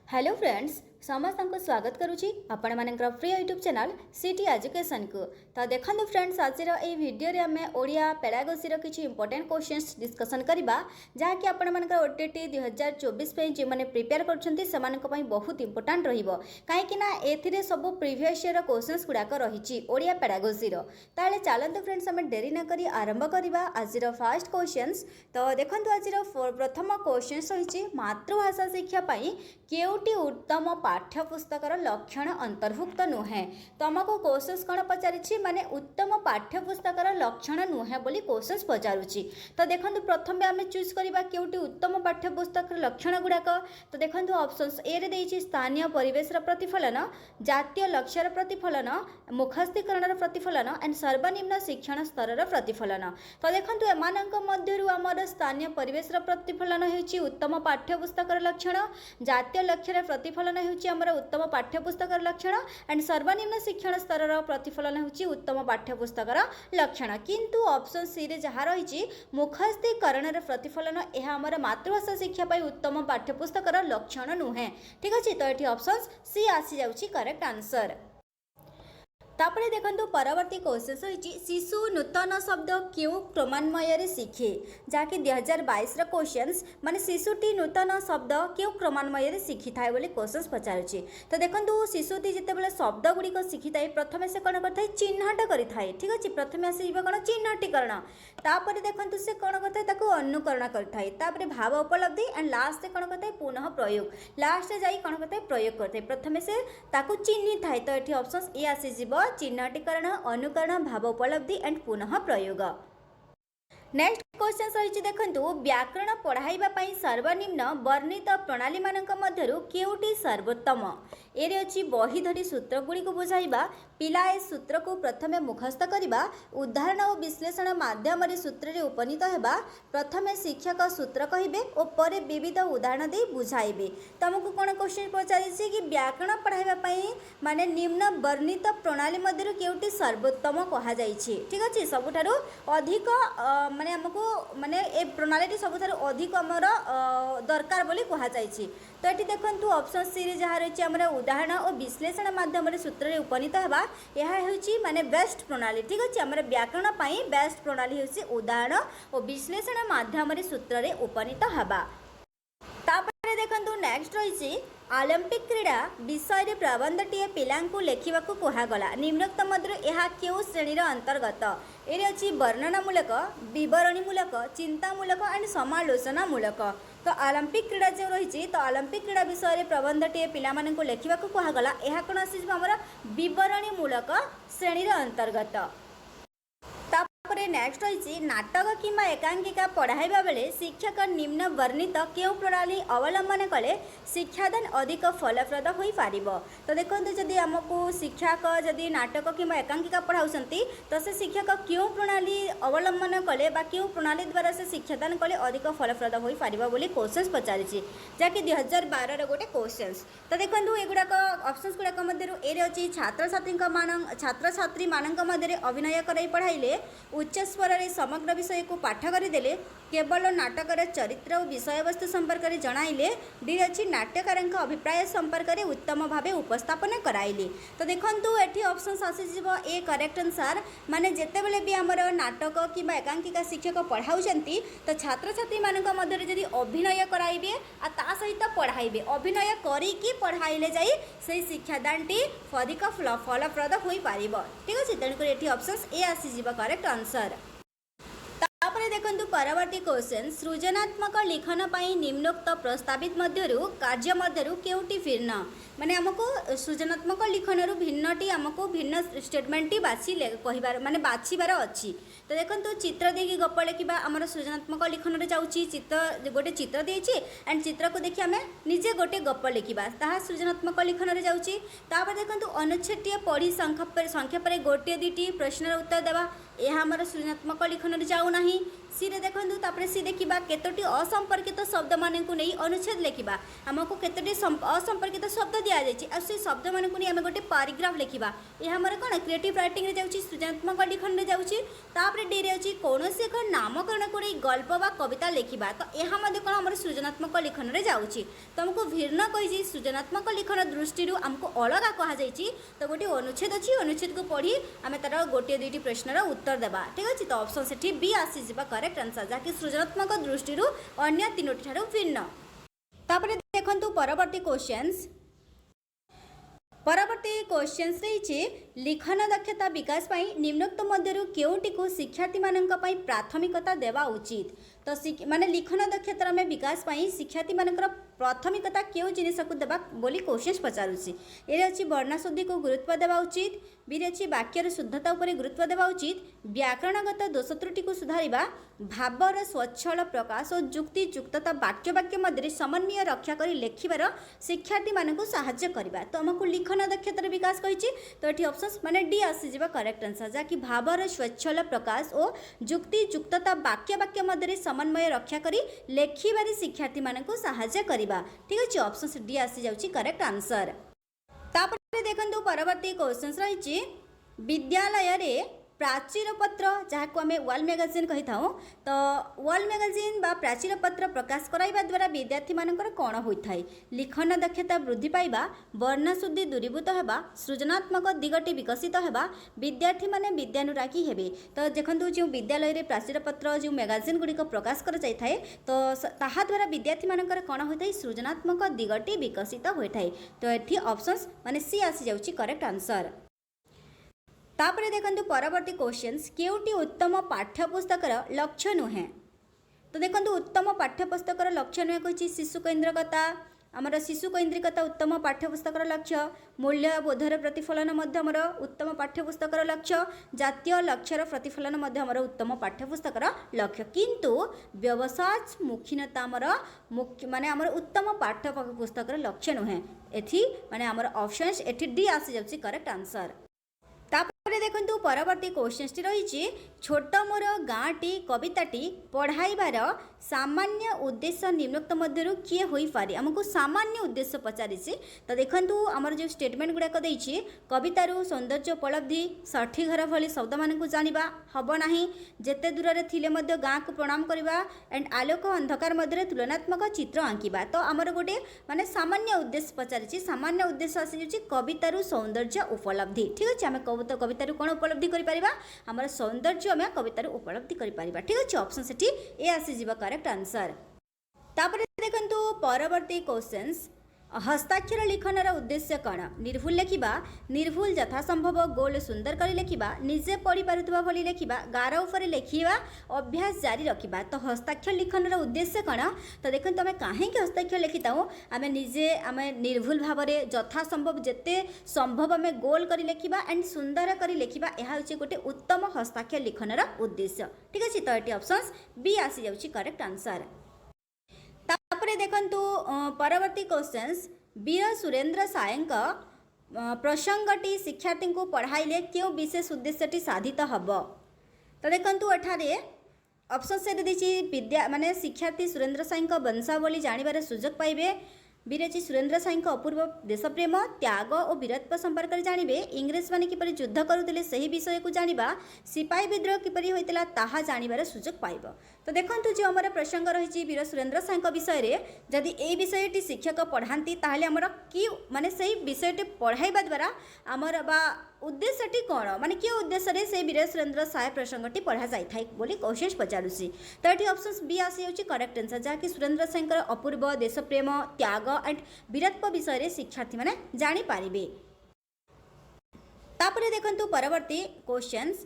Hello friends समस्त को स्वागत करुच्ची आपण मानकर प्रिय यूट्यूब चैनल सिटी एजुकेशन को। तो देखो फ्रेंड्स आज ये वीडियो रे आम ओडिया पेडागोजी किसी इंपोर्टेंट क्वेश्चंस डिस्कसन करबा जहाँकि आपण मानकर ओटीटी 2024 पे जो मैंने प्रिपेयर करछंती सेमानक पई बहुत इंपोर्टेंट रहिबो काहेकि एथिरे सब प्रीवियस ईयर क्वेश्चंस गुडाक रहिछि ओडिया पेडागोजी रो। ताले चलंतु फ्रेंड्स आम डेरी न करी आरंभ करबा आज फर्स्ट क्वेश्चंस। तो देखंतु आज प्रथम क्वेश्चंस रहिछि मातृभाषा शिक्षा पई केउटी उत्तम पाठ्यपुस्तकर लक्षण अंतर्भुक्त नुहे। तुमको क्वेश्चंस कौन पचारि माने उत्तम पाठ्यपुस्तकर लक्षण नुहे बोली क्वेश्चंस पचारुछि। तो देखंतु प्रथम आम चूज करबा केउटी उत्तम पाठ्यपुस्तक लक्षण गुडाक। तो देखंतु ऑप्शंस ए रे देइछि स्थानीय परिवेश प्रतिफलन, जातीय लक्ष्यर प्रतिफलन, मुखस्तीकरण प्रतिफलन एंड सर्वनिम्न शिक्षण स्तर प्रतिफलन। तो देखंतु एमानक मध्यरु हमर स्थानीय परिवेश प्रतिफलन हेउछि उत्तम पाठ्यपुस्तकर लक्षण, जातीय लक्ष्यर प्रतिफलन हेउछि हमर उत्तम पाठ्यपुस्तकर लक्षण एंड सर्वनिम्न शिक्षण स्तर प्रतिफलन हेउछि उत्तम पाठ्यपुस्तकर लक्षण। किंतु ऑप्शन सी रे जहा रहिछि मुखस्तीकरण प्रतिफलन यह हमर मातृभाषा शिक्षा पई उत्तम पाठ्यपुस्तकर लक्षण नुहे। ठीक अछि, तो एठी ऑप्शन सी आसी जाउछि करेक्ट आंसर। तापरे देखंतु परवर्ती क्वेश्चन रही शिशु नूतन शब्द क्यों क्रमान्वय शिखे जहाँकि 2022 क्वेश्चंस माने शिशुटी नूतन शब्द क्यों क्रमान्वय शिखि थाए बोली क्वेश्चंस पचारुछि। तो देखंतु शिशुटी जितेबाला शब्द गुड़िक शिखि थाए प्रथमे से कौन करथाय चिन्हट करिथाए। ठीक अछि, प्रथमे आसीबा कोन चिन्हटीकरण, तापरे देखंतु से कौन करथाय ताको अनुकरण करथाय, तापरे भाव उपलब्धि एंड लास्ट से कौन करथाय पुनः प्रयोग, लास्ट से जाई कौन करथाय प्रयोग करथाय। प्रथमे से ताको चिन्हि थाए। तो एठी ऑप्शन ए आसी जिवो चिन्हटीकरण, अनुकरण, भाव उपलब्धि एंड पुनः प्रयोग। नेक्स्ट क्वेश्चन रही देखंतु व्याकरण पढ़ाइबा पई सर्वनिम्न वर्णित प्रणाली मानक मध्यरु केउटी सर्वोत्तम। एरे अछि बही धरी सूत्र गुड़ी को बुझाइबा, पिला ए सूत्र को प्रथमे मुखस्थ करबा, उदाहरण और विश्लेषण माध्यम रे सूत्र रे उपनीत हेबा, प्रथमे शिक्षक सूत्र कहिबे और परे विविध उदाहरण दे बुझाइबे। तुमको कोन क्वेश्चन पचारिछि कि व्याकरण पढ़ाइबा पई माने निम्न वर्णित प्रणाली मध्यरु केउटी सर्वोत्तम कहा जाइछि। ठीक अछि, सबुठारु अधिक माने हमको माने ए प्रणाली सबुठारु अधिक हमर दरकार बोली कहा जाइछि। तो एठी देखंतु ऑप्शन सी रे जहा रहिछि हमर उदाहरण और विश्लेषण माध्यम रे सूत्र रे उपनीत हेबा, यह हेउछि माने बेस्ट प्रणाली। ठीक अछि, हमर व्याकरण पई बेस्ट प्रणाली हेउछि उदाहरण और विश्लेषण माध्यम रे सूत्र रे उपनीत हेबा। तापरे देखंतु नेक्स्ट रहिछि ओलंपिक क्रीड़ा विषय रे प्रबंधटीए पिलांकु लेखिबाकू कुहागला निम्नोक्त मध्य यह केउ श्रेणीर अंतर्गत। एरे अछि वर्णनामूलक, विवरणीमूलक, चिंतामूलक एंड समालोचनामूलक। तो ओलंपिक क्रीड़ा जो रही तो ओलंपिक क्रीड़ा विषय रे प्रबंधटीए पिलामानंकु लेखिबाकू कुहागला यह कोन आसी हमर विवरणीमूलक श्रेणीर अंतर्गत। नेक्स्ट रही नाटक किंवा एकांकिका पढ़ाइबा बेले शिक्षक निम्न वर्णित क्यों प्रणाली अवलंबन कले शिक्षादान अधिक फलप्रद हो पारिबो। तो देखंतु जदि हमको शिक्षक जदि नाटक किंवा एकांकिका पढ़ाउसंती तो से शिक्षक क्यों प्रणाली अवलंबन कले बा क्यों प्रणाली द्वारा से शिक्षादान कले अधिक फलप्रद हो पारिबो बोली क्वेश्चंस पचारिछि जाकि 2012 रे गोटे क्वेश्चंस। तो देखंतु एगुडाक ऑप्शंस गुडाक मध्यरु एरे अछि छात्र छात्री मानक मध्यरे अभिनय कराई पढ़ाइले, उच्च स्वर रे समग्र विषय को पाठ करदेले, केवल नाटक चरित्र और विषय वस्तु संपर्क में जणाइले, डी अच्छी नाट्यकार अभिप्राय संपर्क में उत्तम भाव उपस्थापन कराइले। तो देखंतु एठी ऑप्शंस आसीजिवो ए करेक्ट आंसर। माने जेतेबेले भी हमर नाटक किंबा एकांकिका शिक्षक पढ़ाउचंती तो छात्र छात्री मानक मध्यरे जदि अभिनय कराइबे आ ता सहित पढ़ाइबे, अभिनय करिकी पढ़ाइले जाई से शिक्षादानटी अधिक फलप्रद होई पारिबो। ठीक अछि, तेणुकर एठी ऑप्शंस ए आसीजिवो करेक्ट आंसर। तापरे देखंतु परवर्ती क्वेश्चन सृजनात्मक लिखन पई निम्नोक्त प्रस्तावित मध्यरु कार्य मध्यरु केउटी भिन्न। माने हमको सृजनात्मक लिखन रु भिन्नटी हमको भिन्न स्टेटमेंट बाछि कहिबार माने बाछिबार अछि। तो देखंतु चित्र देकी गप लिखिबा हमर सृजनात्मक लिखन रे जाउछि। चित्र गोटे चित्र देछि एंड चित्र को देखि हमें निजे गोटे गप लिखिबा ताहा सृजनात्मक लिखन रे जाउछि। तापर देखंतु अनुच्छेदटीय पढ़ी संक्षेप रे गोटे दुटी प्रश्नर उत्तर देबा यह हमर सृजनात्मक लिखन रे जाउ नाही। सी रे देखंतु तापरे सी देखिबा केतोटी असंपर्कित शब्द मानकु नै अनुच्छेद लेखिबा हमकु केतोटी असंपर्कित शब्द दिया जायछि आ से शब्द मानकु नै हम गोटे पैराग्राफ लेखिबा ए हमर कोन क्रिएटिव राइटिंग रे जाउछि सृजनात्मक लिखन रे जाउछि तापरे डी रे अछि कोनोसी एक नामकरण करै गल्प बा कविता लेखिबा तो एहा मध्ये कोन हमर सृजनात्मक लिखन रे जाउछि तो हमकु भिन्न कहिछि सृजनात्मक लिखन दृष्टि रु हमकु अलगा कहा जायछि तो गोटे अनुच्छेद अछि अनुच्छेद को पढ़ी आमे तार गोटे दुईटी प्रश्नर उत्तर देबा ठीक अछि तो ऑप्शन सेठी बी आसी जिबा करेक्ट आंसर जाकि सृजनात्मक दृष्टि रु अन्य तीनोटी ठारू भिन्न तापरे देखंतु परवर्ती क्वेश्चंस परवर्ती क्वेश्चंस रही लिखन दक्षता विकास पाई निम्नोक्त मध्यरु केउटी को शिक्षार्थी माननका पाई प्राथमिकता देवा उचित तो माने लिखन दक्षता में विकास पाई शिक्षार्थी मानकर प्राथमिकता केउ जिनिस को देबा बोली क्वेश्चंस पचारुछि एरे अछि वर्णा शुद्धि को गुरुत्व देवा उचित बी रे अछि वाक्यर शुद्धता उपरे गुरुत्व देवा उचित व्याकरणगत दोष त्रुटि को सुधारिबा भावर स्वच्छल प्रकाश और युक्ति युक्तता वाक्य वाक्य मध्य समन्वय रक्षा करी लेखिबार शिक्षार्थी मानकु सहाय्य करबा तो हमकु लिखन दक्षतार विकास कहिछि तो एठी ऑप्शंस माने डी आसी जिबा करेक्ट आंसर जाकि भावर स्वच्छल प्रकाश और युक्ति युक्तता वाक्य वाक्य मध्य समन्वय रक्षा करी लेखिबार शिक्षार्थी मानकु सहाय्य करबा ठीक अछि ऑप्शंस डी आसी जाउछि करेक्ट आंसर तापर देखंतु परवर्ती क्वेश्चंस रहिछि विद्यालय रे प्राचीर पत्र जहाँ को आम वाल मैगजीन कही था तो वाल मैगजीन बा प्राचीर पत्र प्रकाश कराइबा द्वारा विद्यार्थी मानकर कौन होता है लिखन दक्षता वृद्धि पाइबा वर्णशुद्धि दूरीभूत होगा सृजनात्मक दिगटी विकसित होगा विद्यार्थी माने विद्यानुरागी हेबे तो देखो जो विद्यालय रे प्राचीर पत्र जो मैगजीन गुड़िक प्रकाश कर जाए तो ताहा द्वारा विद्यार्थी मानकर कौन होता है सृजनात्मक दिगटी विकसित होता है तो ये ऑप्शंस माने सी आसी जाउछि करेक्ट आंसर तापरे देखंतु परवर्ती क्वेश्चंस केउटी उत्तम पाठ्यपुस्तकर लक्ष्य नुहे तो देखंतु उत्तम पाठ्यपुस्तकर लक्ष्य नुहे कहि शिशु केन्द्रकता आमर शिशु केन्द्रिकता उत्तम पाठ्यपुस्तकर लक्ष्य मूल्यबोधर प्रतिफलन मध्य आमर उत्तम पाठ्यपुस्तकर लक्ष्य जातीय लक्ष्यर प्रतिफलन मध्य आमर उत्तम पाठ्यपुस्तकर लक्ष्य किंतु व्यवसायमुखीनता आमर माने आमर उत्तम पाठ्यपुस्तकर लक्ष्य नुहे एथि माने आमर ऑप्शंस एथि डी आसी जाउछि करेक्ट आंसर तापरे देखंतु परवर्ती क्वेश्चन रही छोट मोर गाँटी कविताटी पढ़ाइबार सामान्य उद्देश्य निम्नोक्त मध्यरु किए होई पारे हमको सामान्य उद्देश्य पचारि तो देखंतु आमर जो स्टेटमेंट गुड़ाक देछि कवितारू सौंदर्य उपलब्धि साठी घर भली शब्द मानकु जानिबा हबो नाही जेते दूर रे थिले मध्य गाँ को प्रणाम करबा एंड आलोक अंधकार मध्य तुलनात्मक चित्र आंकिबा तो आमर गोटे माने सामान्य उद्देश्य पचारि सामान्य उद्देश्य आसी जाछि कवितारू सौंदर्य उपलब्धि ठीक अछि आमे कवितारू कोन उपलब्धि करि परिबा हमर सौंदर्य आमे कवितारू उपलब्धि करि परिबा ठीक अछि ऑप्शन सेठी ए आसी जिबा करेक्ट आंसर तापरे देखंतु परवर्ती क्वेश्चंस हस्ताक्षर लिखनर उद्देश्य कौन निर्भुल लेखिबा निर्भुल यथासंभव गोल सुंदर कर लेखिबा निजे पढ़ी पारुथबा भली लेखिबा गार ऊपर लेखिबा अभ्यास जारी रखिबा तो हस्ताक्षर लिखनर उद्देश्य कौन तो देखंतु आमे काहे के हस्ताक्षर लिखिताऊ आमे निजे आमे निर्भुल भाव रे यथासंभव जेते संभव आमे गोल कर लेखिबा एंड सुंदर कर लेखिबा एहा होची गोटे उत्तम हस्ताक्षर लिखनर उद्देश्य ठीक अछि तो एटी ऑप्शंस बी आसी जाउची करेक्ट आंसर तापरे देखंतु परवर्ती क्वेश्चंस वीर सुरेंद्र सायंक प्रसंगटी शिक्षार्थी को पढ़ाइले क्यों विशेष उद्देश्यटी साधित हब तो देखंतु एठारे ऑप्शन से देछि विद्या माने शिक्षार्थी सुरेंद्र सायंक वंशावली जानिबार सुजोग पाइबे बीरेची सुरेंद्र साईं अपूर्व देशप्रेम त्याग और वीरत्व संपर्क में जानवे इंग्रेज मैंने किपरि युद्ध करुले सही विषय को जानिबा सिपाही विद्रोह किपरि होइतिला ताहा जानिबार सुजोग पाइब तो देखंतु जो हमर प्रसंग रही वीर सुरेंद्र साईं विषय रे जदि ए विषयटी शिक्षक पढ़ाती ताहले हमर कि माने सही विषयटी पढ़ाइबा द्वारा हमर बा उद्देश्यटी कौन माने कि उद्देश्य से वीर सुरेंद्र साय प्रसंगटी पढ़ा जाए बोली क्वेश्चन पचारूसी तो ये ऑप्शन बी आसी जाउछि करेक्ट आंसर जहाँकि सुरेंद्र साईं अपूर्व देशप्रेम त्याग एंड वीरत्व विषय रे शिक्षार्थी माने जानि पारिबे तापरे देखंतु परवर्ती क्वेश्चंस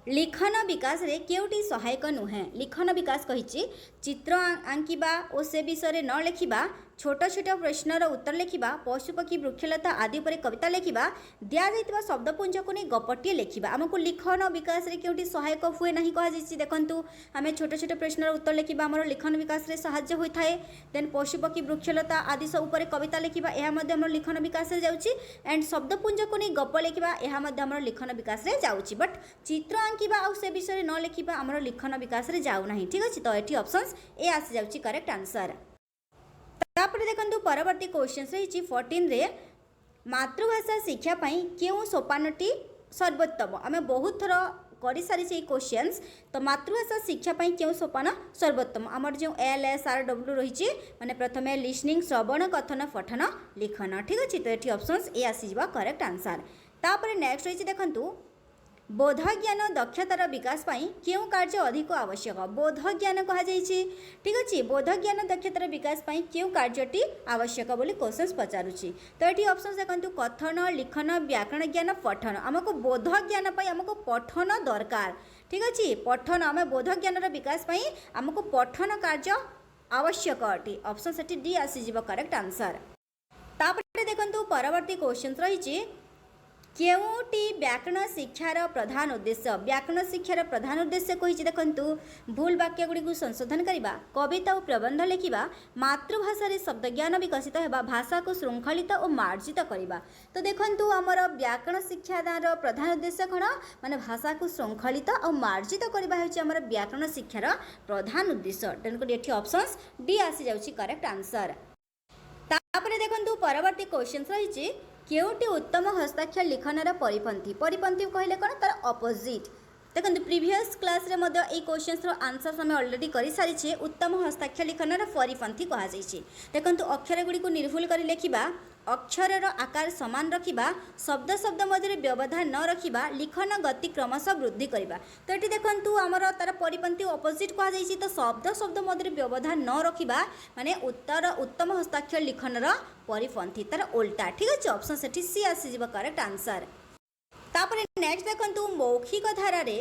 लिखन विकास रे केउटी सहायक नुहे लिखन विकास कहिछि चित्र आंकिबा और से विषय न लिखिबा छोट छोट प्रश्नर उत्तर लिखिबा पशुपक्षी वृक्षलता आदि पर कविता लिखिबा दिया जाइतिबा शब्दपुंज को नहीं गपटिए लिखिबा हमको लिखन विकास रे केउटी सहायक हुए नहीं कहा जाइछि देखंतु आमे छोट छोट प्रश्नर उत्तर लिखिबा हमर लिखन विकास रे सहाय्य होई थाए देन पशुपक्षी वृक्षलता आदि सब ऊपर कविता लिखिबा एहा मध्ये हमर लिखन विकास रे जाउछि एंड शब्दपुंज को नहीं गप लिखिबा एहा मध्ये हमर लिखन विकास रे जाउछि बट चित्र आंकिबा आउ से विषय न लिखिबा हमर लिखन विकास रे जाउ नाही ठीक अछि तो एठी ऑप्शंस ए आसी जाउची करेक्ट आंसर। तापर देखंतु परवर्ती क्वेश्चन रही 14 रे मातृभाषा शिक्षा पई केउ सोपानटी सर्वोत्तम आमे बहुत थर करी सारी से क्वेश्चंस तो मातृभाषा शिक्षा पई केउ सोपान सर्वोत्तम हमर जो LSRW रही माने प्रथमे लिसनिंग श्रवण कथन पठन लिखन ठीक अछि तो एठी ऑप्शंस ए आसी जिबा करेक्ट आंसर। तापर नेक्स्ट रही देखंतु बोध ज्ञान दक्षतार विकास पाई केउ कार्य अधिक आवश्यक बोध ज्ञान कहा जाइछि ठीक अछि बोध ज्ञान दक्षतार विकास पाई केउ कार्यटी आवश्यक बोली क्वेश्चंस पचारुछि तो एठी ऑप्शंस देखंतु कथन लिखन व्याकरण ज्ञान पठन हमको बोध ज्ञान पाई हमको पठन दरकार ठीक अछि पठन आमे बोध ज्ञानर विकास पाई हमको पठन कार्य आवश्यक अटे ऑप्शन सेठी डी आसी जिवो करेक्ट आंसर। तापर देखंतु परवर्ती क्वेश्चन रही केउटी व्याकरण शिक्षार प्रधान उद्देश्य व्याकरण शिक्षार प्रधान उद्देश्य कही देखंतु भूल वाक्य गुड़ी को संशोधन करवा कविता और प्रबंध लिखा मातृभाषा शब्द ज्ञान विकसित होगा भाषा को श्रृंखलित और मार्जित करवा तो देखंतु आमर व्याकरण शिक्षार प्रधान उद्देश्य कौन माने भाषा को श्रृंखलित और मार्जित करवा होमर व्याकरण शिक्षार प्रधान उद्देश्य तेणुक ये ऑप्शंस डी आसी जाउची करेक्ट आंसर। तापर देखंतु परवर्ती क्वेश्चन रही केउटी उत्तम हस्ताक्षर लिखनर परिपंथी परिपंथी कहले कौन तार अपोजिट देखो प्रीवियस क्लास रे मध्य ए क्वेश्चंस रो आंसर आम ऑलरेडी कर सारी उत्तम हस्ताक्षर लिखनर परिपंथी कह देखो अक्षर गुड़ी को निर्भुल कर लिखा अक्षर आकार समान रखा शब्द शब्द मध्य व्यवधान न रखा लिखन गति क्रमशः वृद्धि करवा तो ये देखो आमर तार परिपंथी अपोजिट कह तो शब्द शब्द मध्य व्यवधान न रखा माने उत्तर उत्तम हस्ताक्षर लिखनर परिपंथी तार उल्टा ठीक अच्छे ऑप्शन से सी आसी करेक्ट आंसर। तापर नेक्स्ट देखंतु मौखिक धारा रे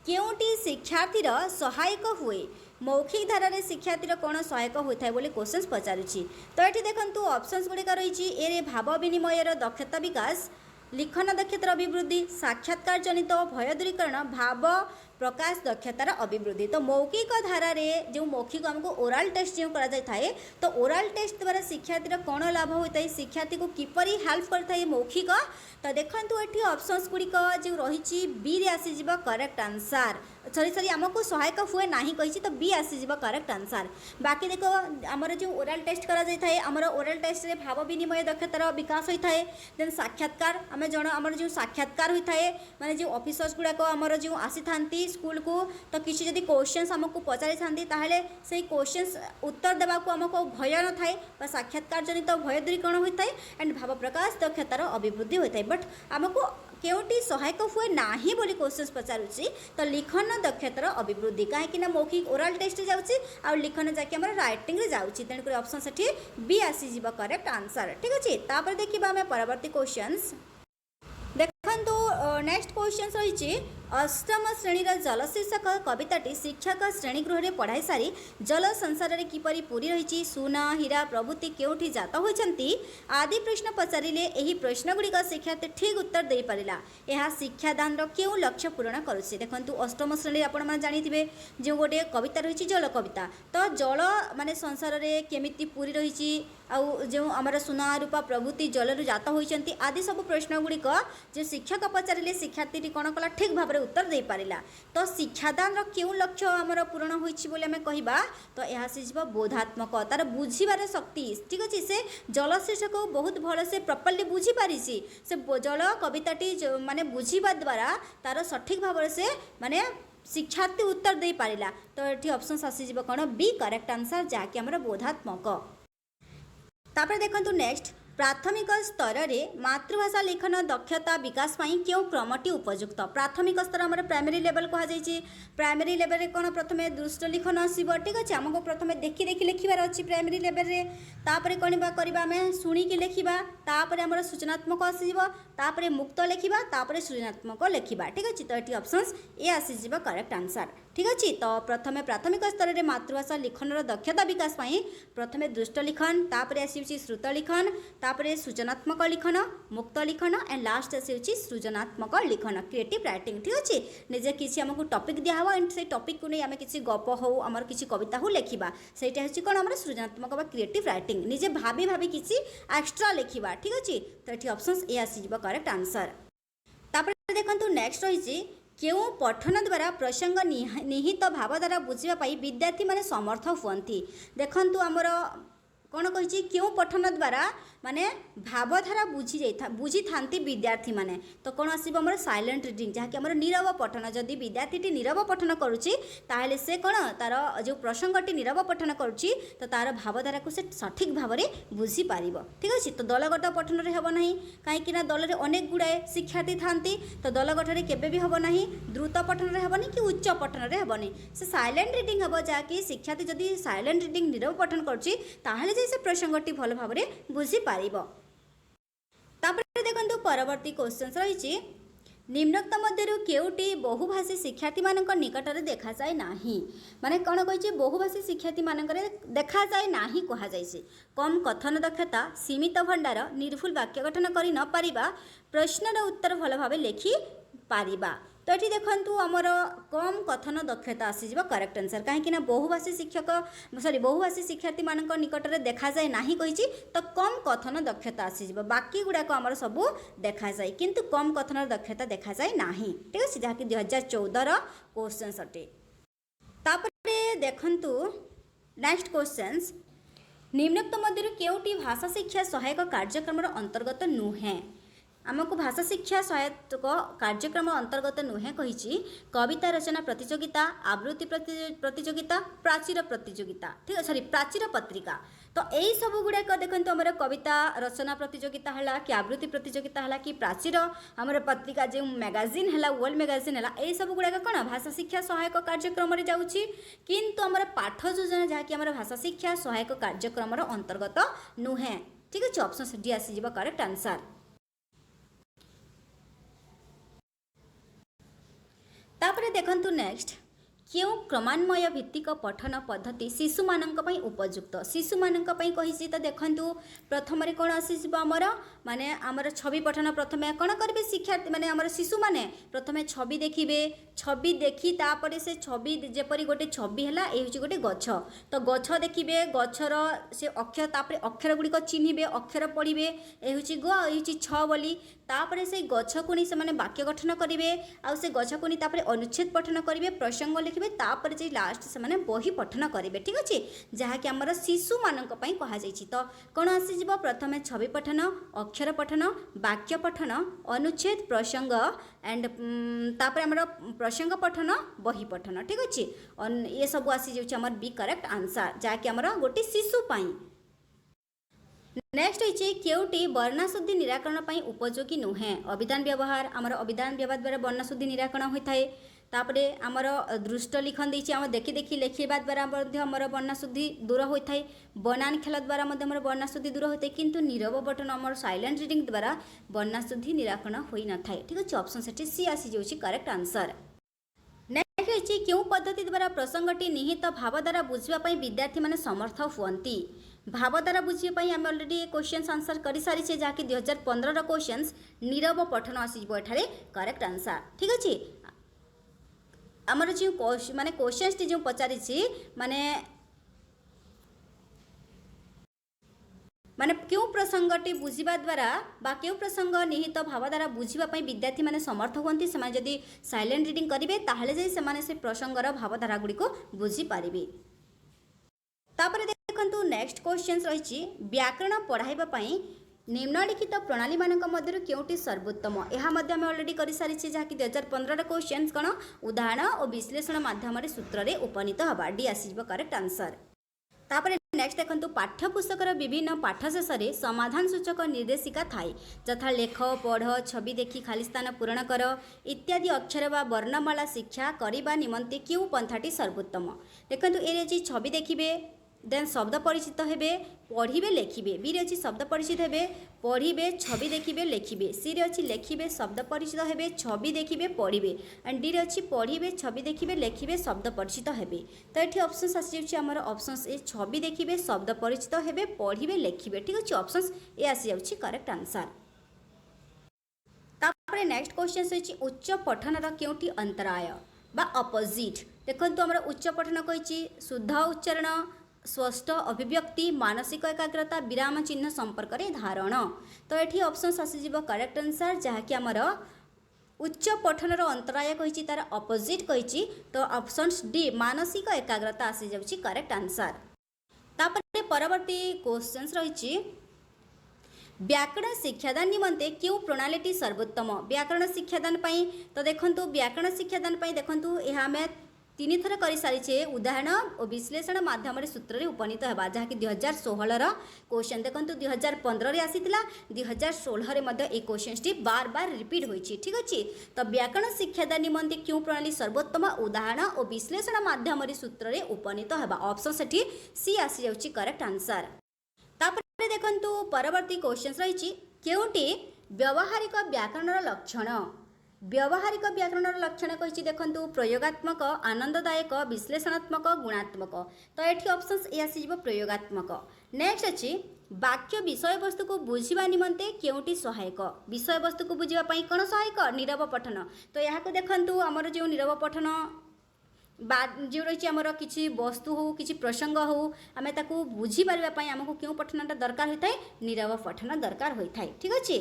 केउटी शिक्षार्थीर सहायक हुए मौखिक धारा रे शिक्षार्थीर कौन सहायक होता है बोले क्वेश्चंस पचारुछि तो ये देखंतु ऑप्शंस गुड़िका रही ए भाव विनिमयर दक्षता विकास लिखन दक्षतार अभिवृद्धि साक्षात्कार जनित भय दूरीकरण भाव प्रकाश दक्षतार अभिवृद्धि तो मौखिक धारा रे जो मौखिक आमको ओराल टेस्ट जो करा जाए तो ओराल टेस्ट द्वारा शिक्षार्थीर कौन लाभ होता है शिक्षार्थी को किपरि हेल्प करता है मौखिक तो देखंतु एठी ऑप्शंस गुड़िक जो रही बी रे आसी जिबा करेक्ट आंसर सॉरी आमको सहायक हुए नहीं कही तो बी आसी जिबा करेक्ट आंसर। बाकी देखो आमर जो ओराल टेस्ट करा जाय थाए आमर ओराल टेस्ट रे भाव विनिमय दक्षतार विकास होता है देन साक्षात्कार आम जन आमर जो साक्षात्कार होता है माने जो ऑफिसर्स गुड़ाक आमर जो आसी थांती स्कूल को तो किसी जदि क्वेश्चंस आमको पचारि थांती ताहले से क्वेश्चंस उत्तर देवाको आमको भय न थाए साक्षात्कार जनित भय दूरीकरण होता है एंड भाव प्रकाश दक्षतार अभिवृद्धि होता है बट आमको केउटी सहायक हुए नाही बोली क्वेश्चंस पचारुछि तो लिखन दक्षतार अभिवृद्धि कहीं मौखिक ओराल टेस्ट जाउछि आ लिखन जाके हमर राइटिंग रे जाउछि तेणुक ऑप्शन सेठी बी आसी जिबा करेक्ट आंसर ठीक अछि। तापर देखिबा हमें परवर्ती क्वेश्चंस देखंतु नेक्स्ट क्वेश्चन रही अष्टम श्रेणी जल शीर्षक कविताटी शिक्षक श्रेणीगृह में पढ़ाई सारी जल संसार में किपरि पूरी रही सुना हीरा प्रभृति केउठी जात होती आदि प्रश्न पचारे यही प्रश्नगुड़िक शिक्षार्थी ठीक उत्तर दे पारा यह शिक्षादान क्यों लक्ष्य पूरण करुच्छे देखो अष्टम श्रेणी आपण मैंने जानी जो गोटे कविता रही जल कविता तो जल माने संसार में केमिति पूरी रही जो आमर सुना रूपा प्रभृति जलरू जात होती आदि सब प्रश्नगुड़िक जो शिक्षक पचारे शिक्षार्थी कौन कला ठीक भाव उत्तर दे पारा तो शिक्षादान क्यों लक्ष्य आमर पूरण होइछि बोले आमे कहिबा तो यह से बोधात्मक तार बुझीबार शक्ति ठीक अच्छे से जल शीर्षक बहुत भल से प्रॉपर्ली बुझी पारी से जल कविताटी माने बुझीबा द्वारा तार सठिक भाव से माने शिक्षार्थी उत्तर दे पारिला तो ये ऑप्शन आसी कौन बी करेक्ट आंसर जहाँकि आमर बोधात्मक। तापर देखंतु नेक्स्ट प्राथमिक स्तर में मातृभाषा लिखन दक्षता विकास पाई क्यों क्रमटी उपयुक्त प्राथमिक स्तर आम प्राइमरी लेवल कहुई प्राइमरी लेवल रे कौन प्रथम दृष्ट लिखन आसो ठीक अच्छे आमको प्रथम देखी देखी लिखार अच्छी प्राइमरी लेवल रे तापर कौन आम शुणिकी लिखा तापर आम सूचनात्मक आसपर मुक्त लिखा तापर सृजनात्मक लिखा ठीक अच्छे तो ये ऑप्शंस ए आसी करेक्ट आंसर ठीक अच्छे तो प्रथम प्राथमिक स्तर में मातृभाषा लिखनर दक्षता विकास पाई प्रथम दृष्ट लिखन तापर आसी श्रुत लिखन तापर सूचनात्मक लिखन मुक्त लिखन एंड लास्ट आसी सृजनात्मक लिखन क्रिएटिव राइटिंग ठीक अच्छे निजे किसी आमको टॉपिक दिया हुआ एंड से टॉपिक को नहीं आम किसी गप हो आमर किसी कविता हो लिखा सेटा हूँ कौन आम सृजनात्मक क्रिएटिव राइटिंग निजे भाभी भाभी किसी एक्स्ट्रा लिखा ठीक अच्छे तो ये ऑप्शंस ए आसी करेक्ट आंसर। तापर देखंतु नेक्स्ट रही केउं पठन द्वारा प्रसंग निहित भाव द्वारा बुझापी विद्यार्थी माने समर्थ हुअन्ति। देखंतु आमर कौन कही क्यों पठन द्वारा माने भावधारा बुझी था विद्यार्थी माने तो कौन आसो आम साइलेंट रिडिंग जहाँकि आम नीरव पठन जदि विद्यार्थी नीरव पठन करुच्ची ताहले से कौन तार जो प्रसंगटी नीरव पठन करुच्ची तो तार भावधारा को से सठिक भाव में बुझी पार ठीक अच्छे। तो दलगत पठन हे ना कहीं दल में अनेक गुड़ाए शिक्षार्थी था तो दलगठन केवे भी हम ना द्रुत पठन हेनी कि उच्च पठन हेनी से साइलेंट रिडिंग हम जहाँकि शिक्षार्थी जदि साइलेंट रिडिंग नीरव पठन करुच्ची ताहले से प्रसंगटी भल भाव में बुझी पार। देखो परवर्ती क्वेश्चन रही निम्नोक्त मध्यरु केउटी बहुभाषी शिक्षार्थी मानक निकटरे देखा जाए नाही माने कौन कही बहुभाषी शिक्षार्थी मानक देखा जाए नाही कहा जाइए कम कथन दक्षता सीमित भंडार निर्भुल वाक्य गठन करि न पारिबा प्रश्नर उत्तर भल भाव लिखि पारिबा। तो ये देखु आमर कम कथन दक्षता आसीज करेक्ट आंसर कहीं बहुभाषी शिक्षक बहुभाषी शिक्षार्थी मान निकटरे देखा जाए नाही कही तो कम कथन दक्षता आसीज बाकी गुड़ाक आमर सबू देखा जाए किंतु कम कथन दक्षता देखा जाए नाही ठीक अच्छे जहाँकि 2014 क्वेश्चन अटे। तापरे देखंतु नेक्स्ट क्वेश्चंस निम्नोक्त मध्यरु केउटी भाषा शिक्षा सहायक कार्यक्रम अंतर्गत नुहे आमको भाषा शिक्षा सहायक कार्यक्रम अंतर्गत नुहे कही कविता रचना प्रतियोगिता आवृत्ति प्रतियोगिता प्राचीर प्रतियोगिता ठीक है सॉरी प्राचीर पत्रिका तो यही सब गुड़ाक देखते आम कविता रचना प्रतियोगिता है कि आवृत्ति प्रतियोगिता है कि प्राचीर आम पत्रिका जो मैगजीन है वर्ल्ड मैगजीन है यही सब गुड़ाक कौन भाषा शिक्षा सहायक कार्यक्रम जाऊँगी किंतु आम पाठ योजना जहाँकि आम भाषा शिक्षा सहायक कार्यक्रम अंतर्गत नुहे ठीक अच्छे। ऑप्शन डी आसीज करेक्ट आंसर। तापरे देखंतु नेक्स्ट क्यों क्रमान्वय भित्तिक पठन पद्धति शिशु मानक पई उपयुक्त शिशु मानक पई कहिछि तो देखंतु प्रथम रे कोन आसीबो हमर माने हमर छवि पठन प्रथमे कोन करबे शिक्षार्थी माने हमर शिशु माने प्रथमे छवि देखिबे छवि देखि तापरे से छवि जेपरि गोटे छवि हला ए होछि गोटे गछ तो गछ देखिबे गछर से अक्षर तापरे अक्षर गुडी को चिन्हिबे अक्षर पढिबे ए होछि ग ए होछि छ बोली तापरे से गछ को नि से माने वाक्य गठन करिवे आ से गछ को नि तापरे अनुच्छेद पठन करिवे प्रसंग लिखिबे तापर जे लास्ट से माने बही पठन करिवे ठीक अछि जहाँकि आमर शिशु मानक पई कहा जाइछि। तो कोन आसी जिवो प्रथमे छवि पठन अक्षर पठन वाक्य पठन अनुच्छेद प्रसंग एंड तापर आमर प्रसंग पठन बही पठन ठीक अछि ये सब आसी जाउछि आमर बी करेक्ट आंसर जहाँकि आमर गोटे शिशु पई। नेक्स्ट होइछि केउटी वर्णाशुद्धि निराकरण पई उपयोगी नुहे अभिधान व्यवहार आमर अभिधान व्यवहार द्वारा वर्णाशुद्धि निराकरण होइथाय तापरे आमर दृष्ट लिखन देछि आम देखि देखि लेखिबा द्वारा मध्ये आमर वर्णाशुद्धि दूर होइथाय बनान खेल द्वारा मध्ये आमर वर्णाशुद्धि दूर होइथाय किंतु नीरव बटन आमर साइलेंट रीडिंग द्वारा वर्णाशुद्धि निराकरण होई न थाय ठीक अछि। ऑप्शन सेठी सी आसी जाउछि करेक्ट आंसर। नेक्स्ट होइछि केउ पद्धति द्वारा प्रसंगटी निहित भाव द्वारा बुझिबा पई विद्यार्थी माने समर्थ हुअन्ति भाव द्वारा बुझे आम अलरेडी क्वेश्चन आंसर कर सारी जहाँकि 2015 क्वेश्चन नीरव पठन आसो एठारे करेक्ट आंसर ठीक अच्छे। आमर जो माने क्वेश्चन टी जो पचारि माने माने क्यों प्रसंगटी बुझा द्वारा बा क्यों प्रसंग निहित भाव द्वारा बुझापी विद्यार्थी माने समर्थ हुअन्ति से जदि साइलेंट रीडिंग करेंगे ताहले से प्रसंगर भावधारा गुड़ी को बुझी पारिबे। तापरे देखंतु नेक्स्ट क्वेश्चन रही व्याकरण पढ़ाइबा पई निम्नलिखित प्रणाली मानक मध्यरु केउटी सर्वोत्तम यह मध्य आम अलरेडी कर सारी जहाँकि 2015 क्वेश्चन कौन उदाहरण और विश्लेषण माध्यम सूत्र में उपनीत हवा डी आसीब करेक्ट आंसर। तापरे नेक्स्ट देखंतु पाठ्यपुस्तकर विभिन्न पाठ शेष में समाधान सूचक निर्देशिका थाए जथा लेख पढ़ छवि देखि खाली स्थान पूरण कर इत्यादि अक्षर व वर्णमाला शिक्षा करने निमंते क्यों पंथाटी सर्वोत्तम देखंतु ए छवि देखिबे देन शब्द परिचित हेबे पढ़िबे लेखिबे बी रे अछि शब्द परिचित हेबे पढ़िबे छवि देखिबे लेखिबे सी रे अछि लेखिबे शब्द परिचित हेबे छवि देखिबे पढ़िबे एंड डी रे अछि पढ़िबे छवि देखिबे लेखिबे शब्द परिचित हेबे। तो एठी ऑप्शंस आसी जाउछि हमर ऑप्शंस ए छवि देखिबे शब्द परिचित हेबे पढ़िबे लेखिबे ठीक अछि ऑप्शंस ए आसी जाउछि करेक्ट आंसर। तापरे नेक्स्ट क्वेश्चन होछि उच्च पठनर केउटी अंतराय बा अपोजिट देखंतु हमर उच्च पठन कहिछि शुद्ध उच्चारण स्पष्ट अभिव्यक्ति मानसिक एकाग्रता विराम चिन्ह संपर्क रे धारण। तो ये ऑप्शन आसीज करेक्ट आंसर जहाँकि आमर उच्च पठनर अंतराय कही तार अपोजिट कही तो ऑप्शन डी मानसिक एकाग्रता आसी जाउची करेक्ट आंसर। तापर परवर्ती क्वेश्चन रही व्याकरण शिक्षादान निमंते क्यों प्रणाली सर्वोत्तम व्याकरण शिक्षादान पाई तो देखंतु व्याकरण शिक्षादान पाई देखंतु यह आम 3 थर कर सारी उदाहरण और विश्लेषण माध्यम सूत्र उपनीत होगा जहाँकि 2016 क्वेश्चन देखो 2015 आसीला 2016 ये क्वेश्चन बार बार रिपीट होती ठीक अच्छे। तो व्याकरण शिक्षादान निमंते क्यों प्रणाली सर्वोत्तम उदाहरण और विश्लेषण माध्यम सूत्र उपनीत होगा ऑप्शन से सी आसी जाउची करेक्ट आंसर। तापर देखंतु परवर्ती क्वेश्चन रही केउटी व्यावहारिक व्याकरण लक्षण व्यावहारिक व्याकरण लक्षण कही देखंतु प्रयोगात्मक आनंददायक विश्लेषणात्मक गुणात्मक तो ये ऑप्शन ए आसीज प्रयोगात्मक। नेक्स्ट अच्छी वाक्य विषय वस्तु को बुझा निमंते केउटी सहायक विषय वस्तु को बुझापी कौन सहायक नीरव पठन तो यहाँ देखंतु आमर जो नीरव पठन जो रही आमर किसी वस्तु हो किसी प्रसंग हो आम ताकू बुझीपारे आमको क्यों पठनटा दरकार होता है नीरव पठन दरकार होता है ठीक अच्छे।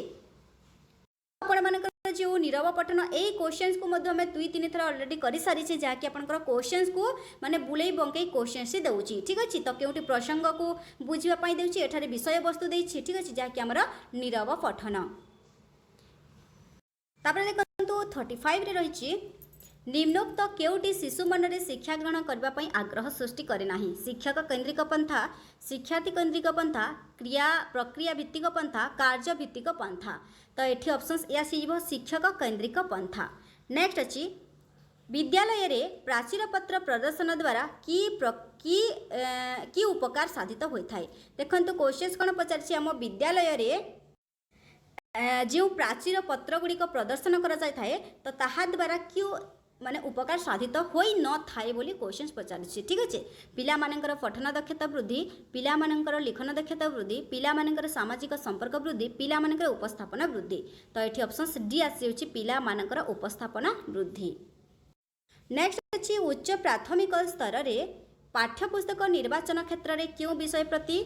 आपण जो नीरव पठन यही क्वेश्चन को आम 2-3 थर अलरेडी कर सारी जहाँकि आपंकर क्वेश्चन को माने बुले बंकई क्वेश्चन से दूसरी ठीक अच्छे। तो केउटी प्रसंग को बुझापी दूसरी एठारे विषय वस्तु देछि ठीक अच्छे जहाँकि आमर नीरव पठन। तापर देखंतु 35 रे रही निम्नोक्त केउटी शिशु मनरे शिक्षा ग्रहण करने आग्रह सृष्टि करे नाही शिक्षक केन्द्रिक पंथा शिक्षार्थी केन्द्रिक पंथा क्रिया प्रक्रिया भित्तिक पंथा कार्य भित्तिक पंथा तो ये ऑप्शन ए आसीज शिक्षक केन्द्रिक पंथा। नेक्स्ट अच्छी विद्यालय रे प्राचीर पत्र प्रदर्शन द्वारा की उपकार साधित होता है देखो क्वेश्चन कौन पचार आम विद्यालय रे जो प्राचीर पत्र गुड़िक प्रदर्शन कर तो ताहा द्वारा क्यों माने उपकार साधित होई न थाए बोली क्वेश्चन पचारिछि ठीक अच्छे। पिला मानकर पठन दक्षता वृद्धि पिला मानकर लिखन दक्षता वृद्धि पिला मानकर सामाजिक संपर्क वृद्धि पिला मानकर उपस्थापना वृद्धि तो ये ऑप्शन डी आसी पिला मानकर उपस्थापना वृद्धि। नेक्स्ट अच्छी उच्च प्राथमिक स्तर रे पाठ्यपुस्तक निर्वाचन क्षेत्र में क्यों विषय प्रति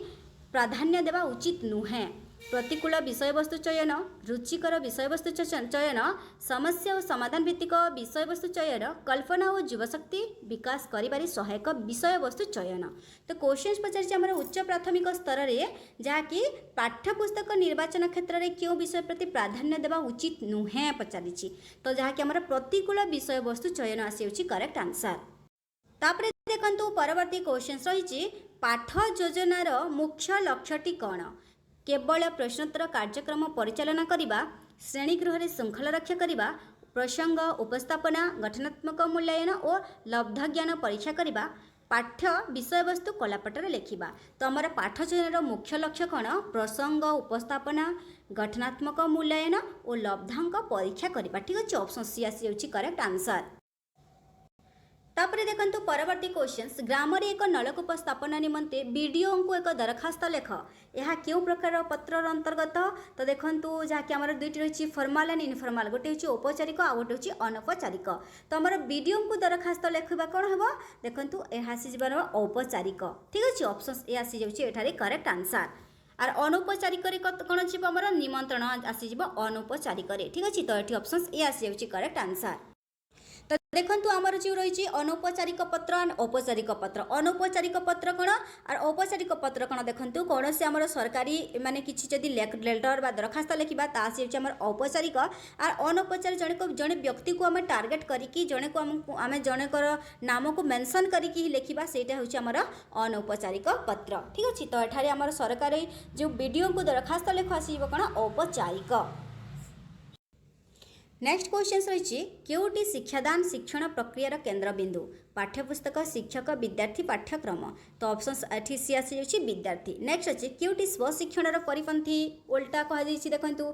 प्राधान्य देवा उचित नुहे प्रतिकूल विषय वस्तु चयन रुचिकर विषय वस्तु चयन समस्या और समाधान भित्तिक विषय वस्तु चयन कल्पना और युवशक्ति विकास करिबारी सहायक विषय वस्तु चयन। तो क्वेश्चन पचार उच्च प्राथमिक स्तर में जहाँकि पाठ्यपुस्तक निर्वाचन क्षेत्र में क्यों विषय प्रति प्राधान्य देवा उचित नुहे पचारि तो जहाँकि प्रतिकूल विषय वस्तु चयन आसी करेक्ट आंसर। तापर देखंतु परवर्ती क्वेश्चन रही पाठ योजनार मुख्य लक्ष्यटी कौन केवल प्रश्नोत्तर कार्यक्रम परिचालना करिबा श्रेणीगृह रे श्रृंखला रक्षा करिबा प्रसंग उपस्थापना गठनात्मक मूल्यांकन और लब्ध ज्ञान परीक्षा करिबा पाठ्य विषय वस्तु कलापटर लेखिबा। तो आमर पाठ योजनार मुख्य लक्ष्य कौन प्रसंग उपस्थापना गठनात्मक मूल्यांकन और लब्धांक परीक्षा करिबा ठीक अच्छे ऑप्शन सी आसी जाउची करेक्ट आंसर। तापर देखंतु परवर्ती क्वेश्चंस ग्राम रे एक नलकूप स्थापना निमंते बीडीओ को एक दरखास्त लेख यह क्यों प्रकार पत्र अंतर्गत तो देखंतु जहाँकि आमर दुईटी रही फॉर्माल एंड इनफॉर्माल गोटे हूँ औपचारिक आ गोटे हूँ अनौपचारिक तो आमर बीडीओ को दरखास्त लेखा कौन हम देखंतु यह आसीजबार औपचारिक ठीक अच्छे ऑप्शन ए आसी जाउछि करेक्ट आंसर। आर अनौपचारिक कौन जी आमर निमंत्रण आसीज अनौपचारिक ठीक अच्छे तो ये ऑप्शन ए आसी जाउछि करेक्ट आंसर। तो देखंतु आमर जो रही अनौपचारिक पत्र और औपचारिक पत्र अनौपचारिक पत्र कौन और औपचारिक पत्र कौन देखंतु कौन से आमर सरकारी माने किछि जदि लेटर बा दरखास्त लिखा तासी आमर औपचारिक और अनौपचारिक जड़े व्यक्ति को आम टार्गेट करिकी जड़े को आम जड़कर नाम को मेंशन करिकी लिखा सेटा होछि आमर अनौपचारिक पत्र ठीक अच्छे। तो एठारे आमर सरकारी जो बीडीओ को दरखास्त लेख आसीब कौन औपचारिक। नेक्स्ट क्वेश्चन रही केउटी शिक्षादान शिक्षण प्रक्रियार केन्द्रबिंदु पाठ्यपुस्तक शिक्षक विद्यार्थी पाठ्यक्रम तो ऑप्शन एठी सी आसी जाउछि विद्यार्थी। नेक्स्ट अच्छे केउटी स्वशिक्षणर परिपंथी उल्टा कह जाइछि देखंतु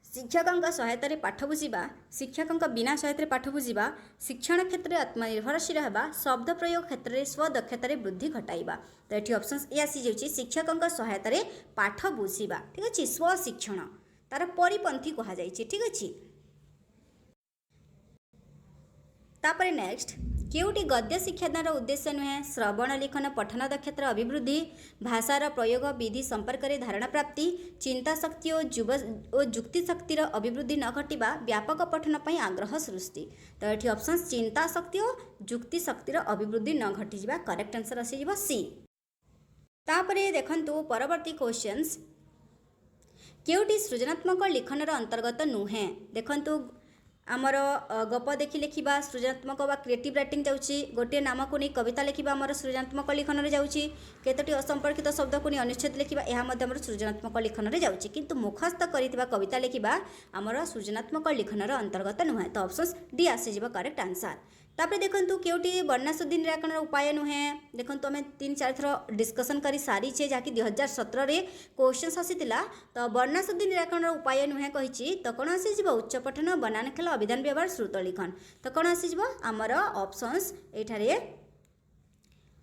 शिक्षकों सहायतार पाठ बुझा शिक्षकों बिना सहायतार पाठ बुझा शिक्षण क्षेत्र में आत्मनिर्भरशील होगा शब्द प्रयोग क्षेत्र में स्वदक्षतार वृद्धि घटाइबा तो ये ऑप्शन ए आसी जाउछि शिक्षकों सहायतार पाठ बुझा ठीक अच्छे स्वशिक्षण तार परिपंथी कह जाइछि ठीक अच्छे। तापर नेक्स्ट केउटी गद्य शिक्षादान उद्देश्य नुहे श्रवण लिखन पठन दक्षतार अभिवृद्धि भाषार प्रयोग विधि संपर्क में धारणा प्राप्ति चिंता शक्ति और जुक्ति शक्तिर अभिवृद्धि न घटिबा व्यापक पठन पर आग्रह सृष्टि। तो ये ऑप्शन चिंता शक्ति और जुक्ति शक्तिर अभिवृद्धि न घटिबा करेक्ट आंसर आसी सी। तापरे देखंतु परवर्ती क्वेश्चंस केउटी सृजनात्मक लिखनर अंतर्गत नुहे देखंतु आमर गप देखि लिखा सृजनात्मक व क्रिएटिव राइटिंग जाउची गोटे नाम को नहीं कविता लिखा आमर सृजनात्मक लिखन में जाउची केतोटी असंपर्कित शब्द को नहीं अनुच्छेद लिखा यह आमर सृजनात्मक लिखन में जाउची किंतु मुखस्थ करितबा कविता लिखा आमर सृजनात्मक लिखनर अंतर्गत नुहे। तो ऑप्शन डी आसीज करेक्ट आंसर। तापर देखंतु केउटी वर्णाशुद्धि निराकरण उपाय नुहे देखंतु आम 3-4 थर डिस्कसन करी सारीचे जहाँकि 2017 रे क्वेश्चन आसीतिला। तो वर्णाशुद्धि निराकरण उपाय नुहे कहिछि तो कौन आसीज उच्च पठन बनान खेल अभिधान व्यवहार श्रुत लिखन। तो कौन आसीज आमर ऑप्शंस एठारे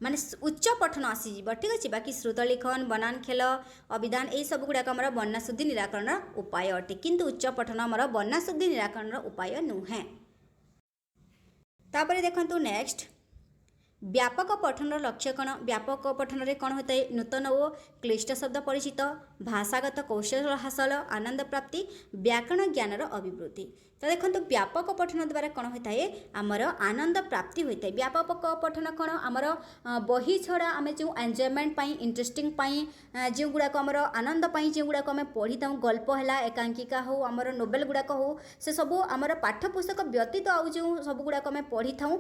माने उच्च पठन आसीज ठीक अच्छे बाकी श्रुत लिखन बनान खेल अभिधान यही सब गुड़ाक आमर वर्णाशुद्धि निराकरण उपाय अटे किंतु उच्च पठन आमर वर्णाशुद्धि निराकरण उपाय नुहे। तापरे देखंतु नेक्स्ट व्यापक पठन लक्ष्य कौन व्यापक पठन रे कौन होता है नूतन और क्लिष्ट शब्द परिचित भाषागत कौशल हासिल आनंद प्राप्ति व्याकरण ज्ञानर अभिवृद्धि। तो देखो व्यापक पठन द्वारा कौन होता है आमर आनंद प्राप्ति होता है। व्यापक पठन कौन आमर बही छड़ा आम जो एंजॉयमेंट इंटरेस्टिंग जो गुड़ाक आमर आनंद जो गुड़ाक आम पढ़ी था गल्प है एकांकिका हो आमर नोवेल गुड़ाक हो से सब आमर पाठ्यपुस्तक व्यतीत आउ जो सब गुड़ाक आम पढ़ी था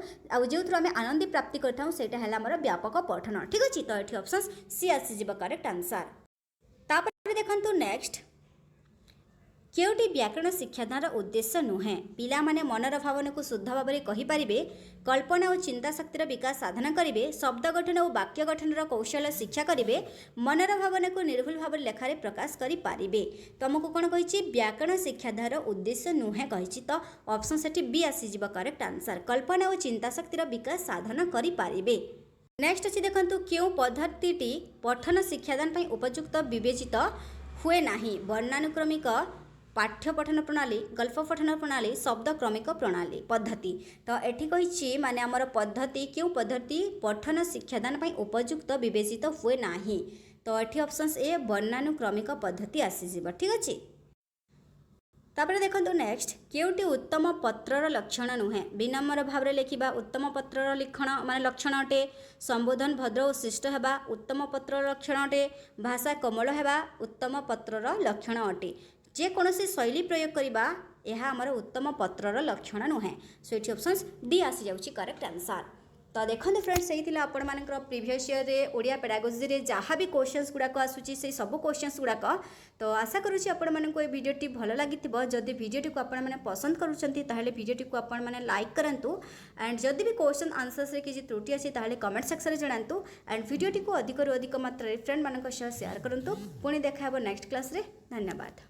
जो आम आनंद प्राप्ति करता सेटा है आमर व्यापक पठन ठीक अच्छे। तो ये ऑप्शन सी आसीज करेक्ट आंसर। तापर देखंतु नेक्स्ट केउटी व्याकरण शिक्षादान उद्देश्य नुहे पिला माने मनर भावना को शुद्ध भाव में कहींपारे कल्पना और चिंता शक्तिर विकास साधन करेंगे शब्द गठन और वाक्य गठनर कौशल शिक्षा करेंगे मनर भावना को निर्भुल भाव लेखारे प्रकाश करें। तुमको कौन कही व्याकरण शिक्षादान उद्देश्य नुहे कही तो ऑप्शन से बी आसीज करेक्ट आंसर कल्पना और चिंता शक्तिर विकास साधन करें। नेक्स्ट अच्छी देखो क्यों पद्धति पठन शिक्षादान पर उपयुक्त विवेचित हुए नहीं वर्णानुक्रमिक पाठ्य पठन प्रणाली गल्प पठन प्रणाली शब्द क्रमिक प्रणाली पद्धति। तो ये कही माने आमर पद्धति क्यों पद्धति पठन शिक्षादान पर उपयुक्त विवेचित हुए नहीं। तो ये ऑप्शन ए वर्णानुक्रमिक पद्धति आसीज ठीक अच्छे। तापर देखो नेक्स्ट केउटी उत्तम पत्रर लक्षण नुहे विनम्र भाव में लिखा उत्तम पत्रर लिखण माने लक्षण अटे संबोधन भद्र और शिष्ट होगा उत्तम पत्रर लक्षण अटे भाषा कोमल होगा उत्तम पत्रर लक्षण अटे जेकोसी शैली प्रयोग करवा यह आमर उत्तम पत्रर लक्षण नुहे। सो ये ऑप्शन डी आसी जाउची करेक्ट आंसर। तो देखते फ्रेंड्स यही आपण मान प्रीवियस ईयर रे ओडिया पेडागोजी रे जहाँ भी क्वेश्चंस गुड़ाक आसूची से सब क्वेश्चंस गुड़ाक। तो आशा करुँची आपण मानक ये वीडियोटी भल लगी जदि वीडियोटी को आपण मैंने पसंद करुँच वीडियोटी को आपण मैंने लाइक करूँ एंड जदि भी क्वेश्चन आंसर्स रे किसी त्रुटि अच्छी कमेंट सेक्शन में जनातु एंड वीडियोटी को अधिक मात्रा फ्रेंड मान शेयर करूँ। पुणी देखा नेक्स्ट क्लास रे धन्यवाद।